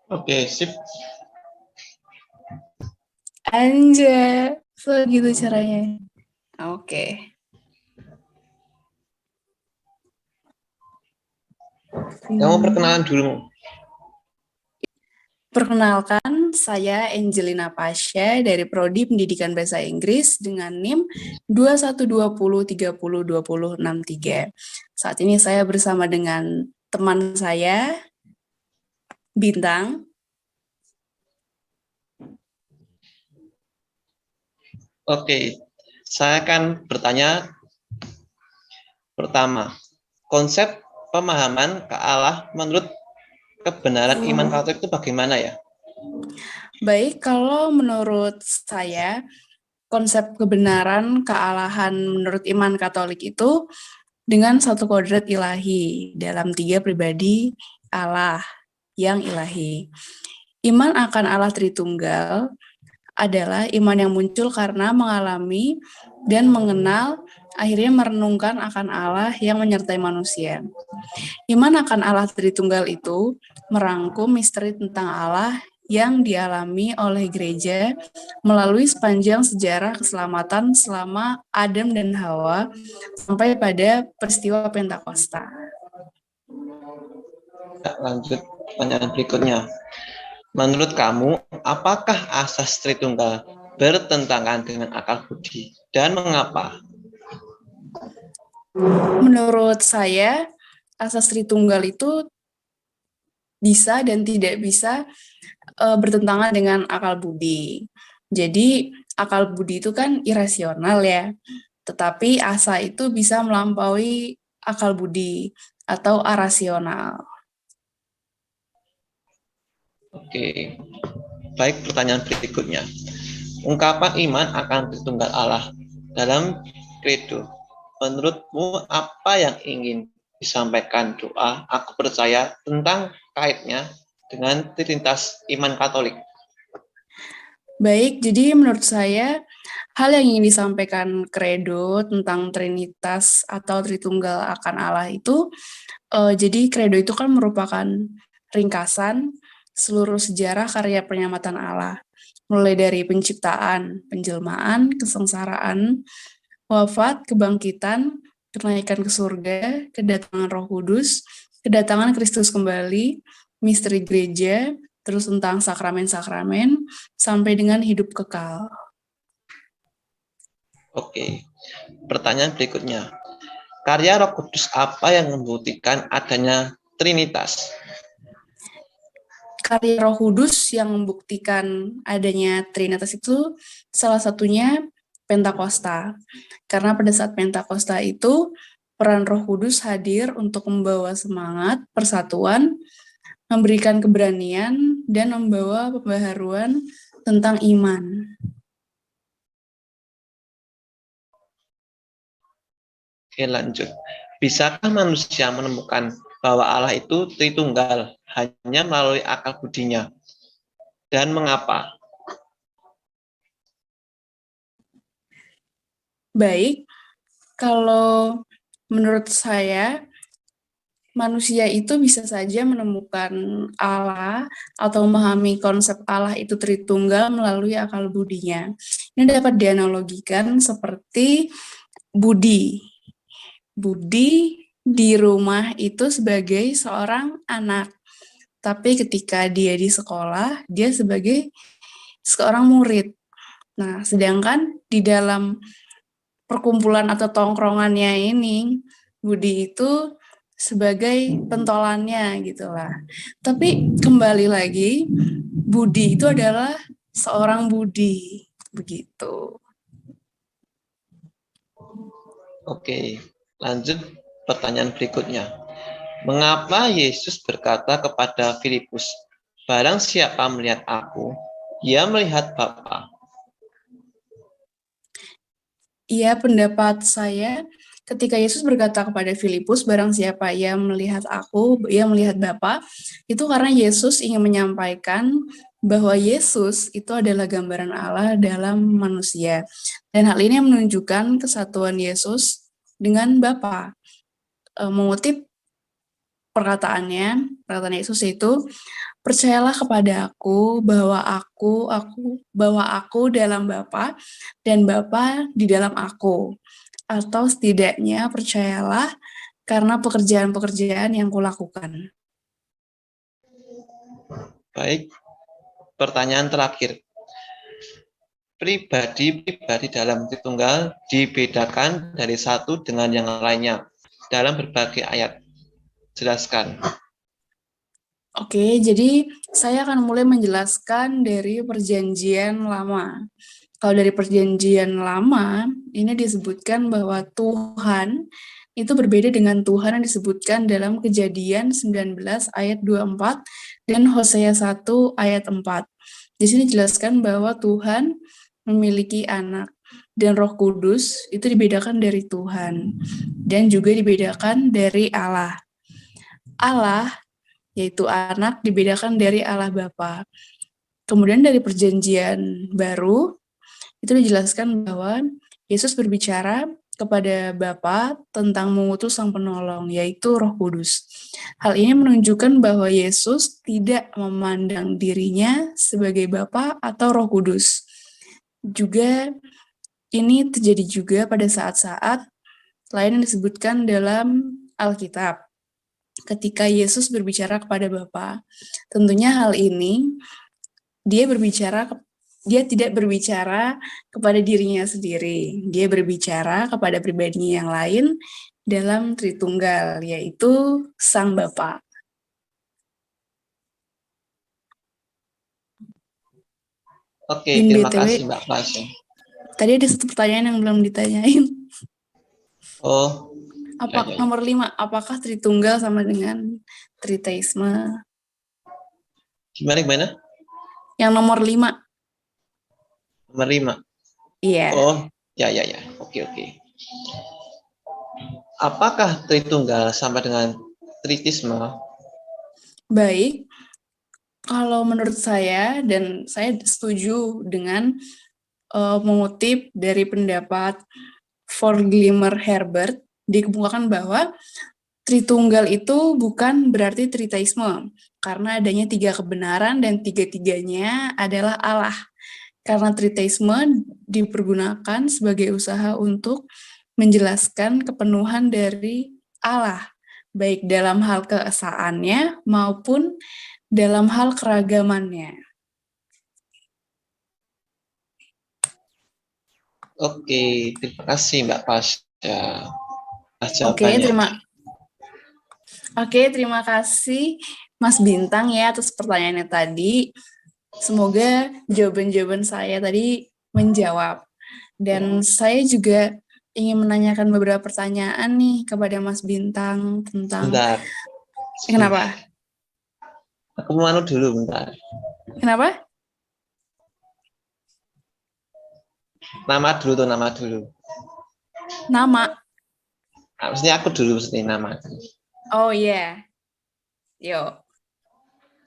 Oke, sip. Anjay, so gitu caranya. Oke. Kamu perkenalan dulu. Perkenalkan, saya Angelina Pasha dari Prodi Pendidikan Bahasa Inggris dengan NIM 2120302063. Saat ini saya bersama dengan teman saya, Bintang. Oke, saya akan bertanya pertama, konsep pemahaman ke Allah menurut kebenaran iman Katolik itu bagaimana ya? Baik, kalau menurut saya, konsep kebenaran kealahan menurut iman Katolik itu dengan satu kodrat ilahi dalam tiga pribadi Allah yang ilahi. Iman akan Allah Tritunggal adalah iman yang muncul karena mengalami dan mengenal, akhirnya merenungkan akan Allah yang menyertai manusia. Iman akan Allah Tritunggal itu merangkum misteri tentang Allah yang dialami oleh gereja melalui sepanjang sejarah keselamatan selama Adam dan Hawa sampai pada peristiwa Pentakosta. Lanjut pertanyaan berikutnya. Menurut kamu, apakah asas Tritunggal bertentangan dengan akal budi dan mengapa? Menurut saya, asas Tritunggal itu bisa dan tidak bisa bertentangan dengan akal budi. Jadi, akal budi itu kan irasional ya, tetapi asa itu bisa melampaui akal budi atau arasional. Oke, baik, pertanyaan berikutnya. Ungkapan iman akan Tritunggal Allah dalam Credo. Menurutmu apa yang ingin disampaikan doa aku percaya tentang kaitnya dengan Trinitas iman Katolik? Baik, jadi menurut saya hal yang ingin disampaikan Credo tentang Trinitas atau Tritunggal akan Allah itu, jadi Credo itu kan merupakan ringkasan seluruh sejarah karya penyelamatan Allah, mulai dari penciptaan, penjelmaan, kesengsaraan, wafat, kebangkitan, kenaikan ke surga, kedatangan Roh Kudus, kedatangan Kristus kembali, misteri gereja, terus tentang sakramen-sakramen, sampai dengan hidup kekal. Oke, pertanyaan berikutnya. Karya Roh Kudus apa yang membuktikan adanya Trinitas? Karya Roh Kudus yang membuktikan adanya Trinitas itu salah satunya Pentakosta. Karena pada saat Pentakosta itu peran Roh Kudus hadir untuk membawa semangat, persatuan, memberikan keberanian, dan membawa pembaharuan tentang iman. Oke, lanjut. Bisakah manusia menemukan bahwa Allah itu Tritunggal hanya melalui akal budinya? Dan mengapa? Baik, kalau menurut saya, manusia itu bisa saja menemukan Allah atau memahami konsep Allah itu Tritunggal melalui akal budinya. Ini dapat dianalogikan seperti Budi. Budi di rumah itu sebagai seorang anak, tapi ketika dia di sekolah, dia sebagai seorang murid. Nah, sedangkan di dalam perkumpulan atau tongkrongannya ini, Budi itu sebagai pentolannya gitulah. Tapi kembali lagi, Budi itu adalah seorang Budi, begitu. Oke, lanjut pertanyaan berikutnya. Mengapa Yesus berkata kepada Filipus, barang siapa melihat aku, dia melihat Bapa? Iya, pendapat saya ketika Yesus berkata kepada Filipus, barang siapa yang melihat aku, ia melihat Bapa, itu karena Yesus ingin menyampaikan bahwa Yesus itu adalah gambaran Allah dalam manusia. Dan hal ini menunjukkan kesatuan Yesus dengan Bapa. Mengutip perkataan Yesus itu, Percayalah kepada bahwa aku dalam Bapa dan Bapa di dalam aku. Atau setidaknya percayalah karena pekerjaan-pekerjaan yang kulakukan. Baik, pertanyaan terakhir. Pribadi-pribadi dalam Tritunggal dibedakan dari satu dengan yang lainnya dalam berbagai ayat. Jelaskan. Oke, jadi saya akan mulai menjelaskan dari Perjanjian Lama. Kalau dari Perjanjian Lama, ini disebutkan bahwa Tuhan itu berbeda dengan Tuhan yang disebutkan dalam Kejadian 19 ayat 24 dan Hosea 1 ayat 4. Di sini dijelaskan bahwa Tuhan memiliki anak dan Roh Kudus itu dibedakan dari Tuhan dan juga dibedakan dari Allah. Allah yaitu anak dibedakan dari Allah Bapa. Kemudian dari Perjanjian Baru itu dijelaskan bahwa Yesus berbicara kepada Bapa tentang mengutus Sang Penolong, yaitu Roh Kudus. Hal ini menunjukkan bahwa Yesus tidak memandang dirinya sebagai Bapa atau Roh Kudus. Juga ini terjadi juga pada saat-saat lain yang disebutkan dalam Alkitab. Ketika Yesus berbicara kepada Bapa, tentunya hal ini dia tidak berbicara kepada dirinya sendiri. Dia berbicara kepada pribadinya yang lain dalam Tritunggal, yaitu Sang Bapa. Oke, Dan terima BTW, kasih Mbak Pasha. tadi ada satu pertanyaan yang belum ditanyain. Oh, ya. Nomor 5, apakah Tritunggal sama dengan Triteisme? Gimana? Yang nomor 5. Nomor 5. Iya. Oh, ya. Oke. Apakah Tritunggal sama dengan Tritisme? Baik, kalau menurut saya, dan saya setuju dengan mengutip dari pendapat Forglimmer Herbert, dikemukakan bahwa Tritunggal itu bukan berarti Triteisme, karena adanya 3 kebenaran dan 3-tiganya adalah Allah. Karena Triteisme dipergunakan sebagai usaha untuk menjelaskan kepenuhan dari Allah, baik dalam hal keesaannya maupun dalam hal keragamannya. Oke, terima kasih Mbak Pasha. Terima kasih Mas Bintang ya atas pertanyaannya tadi. Semoga jawaban-jawaban saya tadi menjawab. Dan saya juga ingin menanyakan beberapa pertanyaan nih kepada Mas Bintang tentang... Bentar. Kenapa? Aku mau dulu bentar. Kenapa? Nama dulu. Nama? Maksudnya aku dulu nama. Oh iya. Yuk.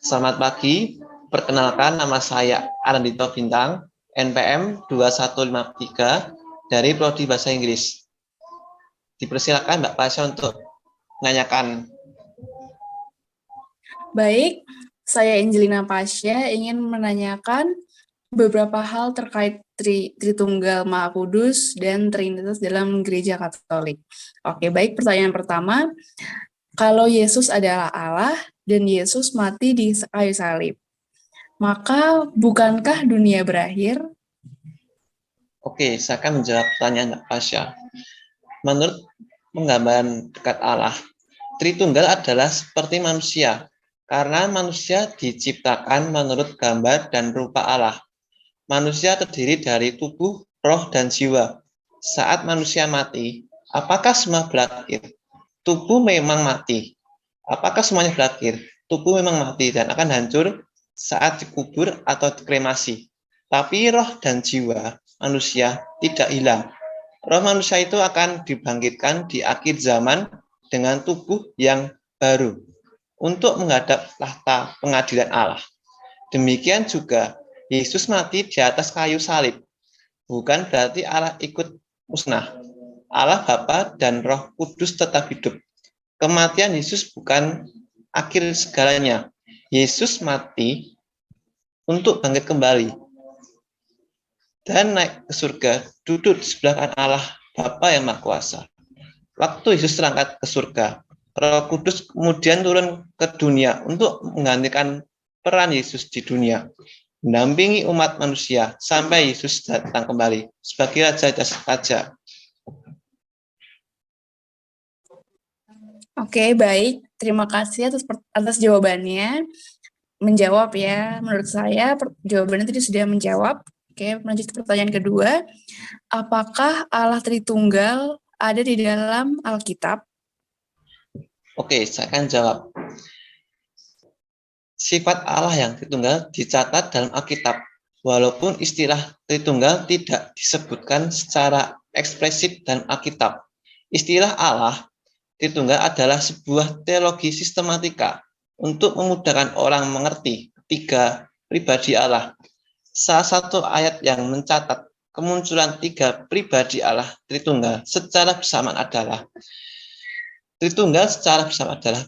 Selamat pagi. Perkenalkan, nama saya Arandito Bintang, NPM 2153 dari Prodi Bahasa Inggris. Dipersilakan Mbak Pasha untuk menanyakan. Baik, saya Angelina Pasha ingin menanyakan beberapa hal terkait Tritunggal Maha Kudus dan Trinitas dalam Gereja Katolik. Oke, baik, pertanyaan pertama. Kalau Yesus adalah Allah dan Yesus mati di kayu salib, maka bukankah dunia berakhir? Oke, saya akan menjawab pertanyaan Mbak Pasha. Menurut penggambaran dekat Allah, Tritunggal adalah seperti manusia, karena manusia diciptakan menurut gambar dan rupa Allah. Manusia terdiri dari tubuh, roh, dan jiwa. Saat manusia mati, apakah semua berakhir? Tubuh memang mati. Apakah semuanya berakhir? Tubuh memang mati dan akan hancur saat dikubur atau dikremasi. Tapi roh dan jiwa manusia tidak hilang. Roh manusia itu akan dibangkitkan di akhir zaman dengan tubuh yang baru untuk menghadap tahta pengadilan Allah. Demikian juga Yesus mati di atas kayu salib. Bukan berarti Allah ikut musnah. Allah Bapa dan Roh Kudus tetap hidup. Kematian Yesus bukan akhir segalanya. Yesus mati untuk bangkit kembali dan naik ke surga, duduk di sebelah kanan Allah Bapa yang Maha Kuasa. Waktu Yesus terangkat ke surga, Roh Kudus kemudian turun ke dunia untuk menggantikan peran Yesus di dunia, mendampingi umat manusia sampai Yesus datang kembali sebagai Raja. Oke, baik. Terima kasih atas jawabannya. Menjawab ya, menurut saya jawabannya tadi sudah menjawab. Oke, lanjut ke pertanyaan kedua. Apakah Allah Tritunggal ada di dalam Alkitab? Oke, saya akan jawab. Sifat Allah yang Tritunggal dicatat dalam Alkitab, walaupun istilah Tritunggal tidak disebutkan secara eksplisit dalam Alkitab. Istilah Allah Tritunggal adalah sebuah teologi sistematika untuk memudahkan orang mengerti tiga pribadi Allah. Salah satu ayat yang mencatat kemunculan tiga pribadi Allah Tritunggal secara bersamaan adalah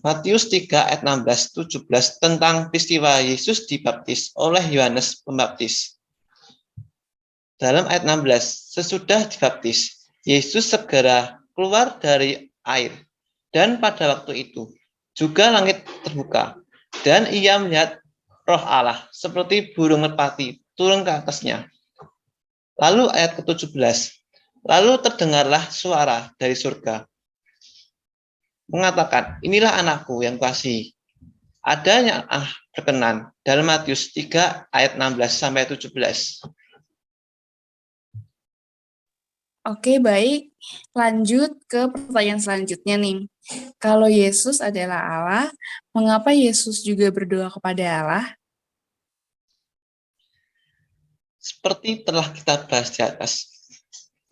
Matius 3 ayat 16-17 tentang peristiwa Yesus dibaptis oleh Yohanes Pembaptis. Dalam ayat 16, sesudah dibaptis, Yesus segera keluar dari air. Dan pada waktu itu, juga langit terbuka. Dan ia melihat Roh Allah seperti burung merpati turun ke atasnya. Lalu ayat ke-17, lalu terdengarlah suara dari surga mengatakan, inilah anakku yang kukasihi. Adanya berkenan dalam Matius 3 ayat 16-17. Oke, baik. Lanjut ke pertanyaan selanjutnya nih. Kalau Yesus adalah Allah, mengapa Yesus juga berdoa kepada Allah? Seperti telah kita bahas di atas,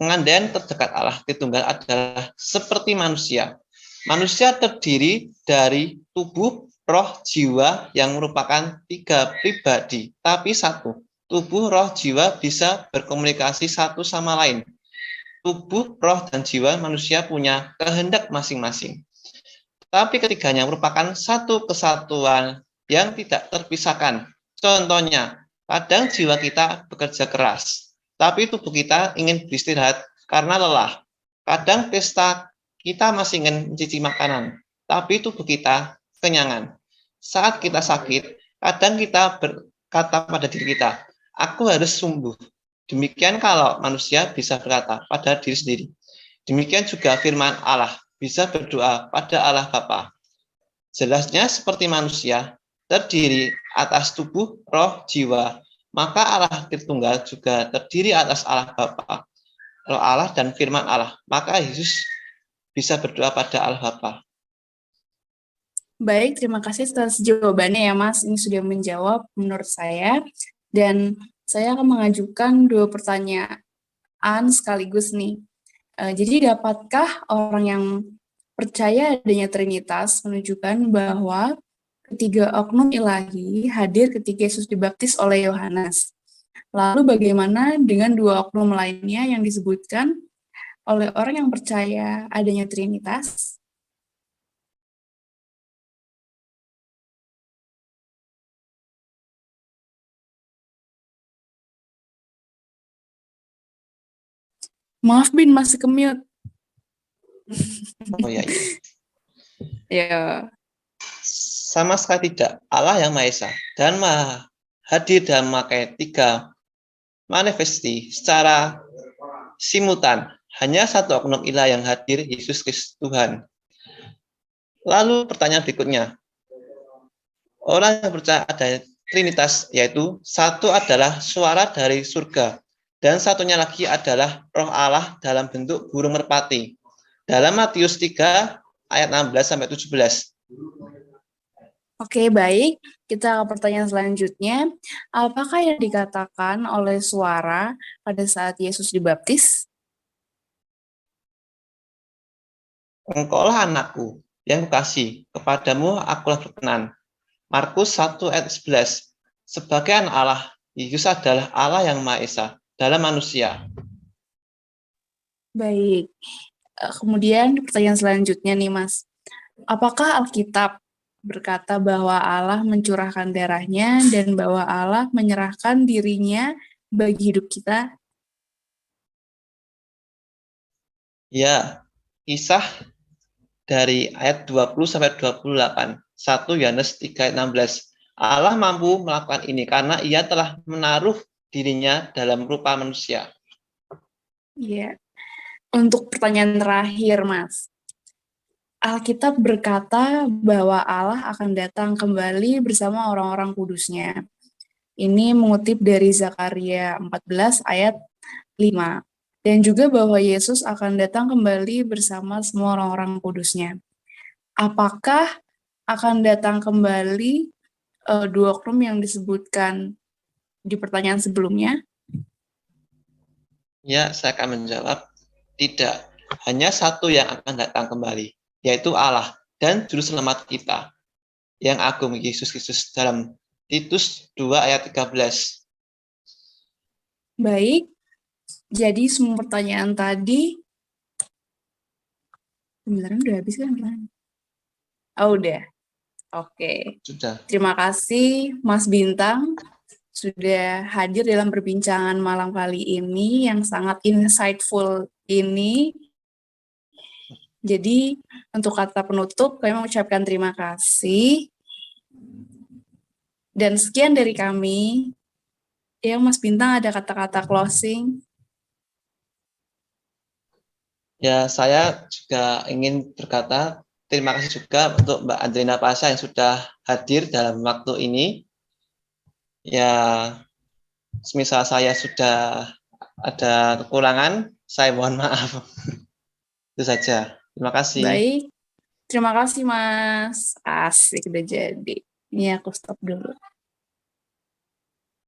pengandaian terdekat Allah Tritunggal adalah seperti manusia. Manusia terdiri dari tubuh, roh, jiwa yang merupakan tiga pribadi, tapi satu. Tubuh, roh, jiwa bisa berkomunikasi satu sama lain. Tubuh, roh, dan jiwa manusia punya kehendak masing-masing. Tapi ketiganya merupakan satu kesatuan yang tidak terpisahkan. Contohnya, kadang jiwa kita bekerja keras, tapi tubuh kita ingin beristirahat karena lelah. Kadang pesta kita masih ingin mencicipi makanan, tapi tubuh kita kenyangan. Saat kita sakit, kadang kita berkata pada diri kita, aku harus sembuh. Demikian kalau manusia bisa berkata pada diri sendiri. Demikian juga firman Allah bisa berdoa pada Allah Bapa. Jelasnya seperti manusia, terdiri atas tubuh, roh, jiwa, maka Allah Tritunggal juga terdiri atas Allah Bapa, Roh Allah dan firman Allah. Maka Yesus bisa berdoa pada Allah Bapa. Baik, terima kasih atas jawabannya ya Mas. Ini sudah menjawab menurut saya. Dan saya akan mengajukan dua pertanyaan sekaligus nih. Jadi dapatkah orang yang percaya adanya Trinitas menunjukkan bahwa ketiga oknum ilahi hadir ketika Yesus dibaptis oleh Yohanes? Lalu bagaimana dengan dua oknum lainnya yang disebutkan oleh orang yang percaya adanya Trinitas? Maaf Bin, masih ke-mute. Oh ya, iya. Ya. Sama sekali tidak. Allah yang Maha Esa dan Maha hadir dan memakai tiga manifesti secara simultan. Hanya satu oknum ilah yang hadir, Yesus Kristus Tuhan. Lalu pertanyaan berikutnya. Orang yang percaya ada Trinitas, yaitu satu adalah suara dari surga, dan satunya lagi adalah Roh Allah dalam bentuk burung merpati. Dalam Matius 3 ayat 16-17. Oke, baik. Kita ke pertanyaan selanjutnya. Apakah yang dikatakan oleh suara pada saat Yesus dibaptis? Engkaulah anakku yang kukasih, kepadamu akulah berkenan. Markus 1 ayat 11. Sebagai anak Allah, Yesus adalah Allah yang Maha Esa dalam manusia. Baik. Kemudian pertanyaan selanjutnya nih, Mas. Apakah Alkitab berkata bahwa Allah mencurahkan darahnya dan bahwa Allah menyerahkan dirinya bagi hidup kita? Ya, kisah dari ayat 20 sampai 28. 1 Yohanes 3 ayat 16. Allah mampu melakukan ini karena ia telah menaruh dirinya dalam rupa manusia. Ya. Untuk pertanyaan terakhir, Mas. Alkitab berkata bahwa Allah akan datang kembali bersama orang-orang kudusnya. Ini mengutip dari Zakaria 14 ayat 5. Dan juga bahwa Yesus akan datang kembali bersama semua orang-orang kudusnya. Apakah akan datang kembali dua oknum yang disebutkan di pertanyaan sebelumnya? Ya, saya akan menjawab tidak. Hanya satu yang akan datang kembali, yaitu Allah dan Juru Selamat kita, yang agung Yesus Kristus dalam Titus 2 ayat 13. Baik, jadi semua pertanyaan tadi, sebenarnya udah habis kan? Oh, udah. Oke. Sudah. Terima kasih Mas Bintang sudah hadir dalam perbincangan malam kali ini yang sangat insightful ini. Jadi untuk kata penutup kami mengucapkan terima kasih. Dan sekian dari kami. Ya, Mas Bintang ada kata-kata closing. Ya, saya juga ingin berkata terima kasih juga untuk Mbak Andrina Pasha yang sudah hadir dalam waktu ini. Ya, semisal saya sudah ada kekurangan, saya mohon maaf. Itu saja. Terima kasih. Baik, terima kasih Mas. Asik udah jadi. Ini aku stop dulu.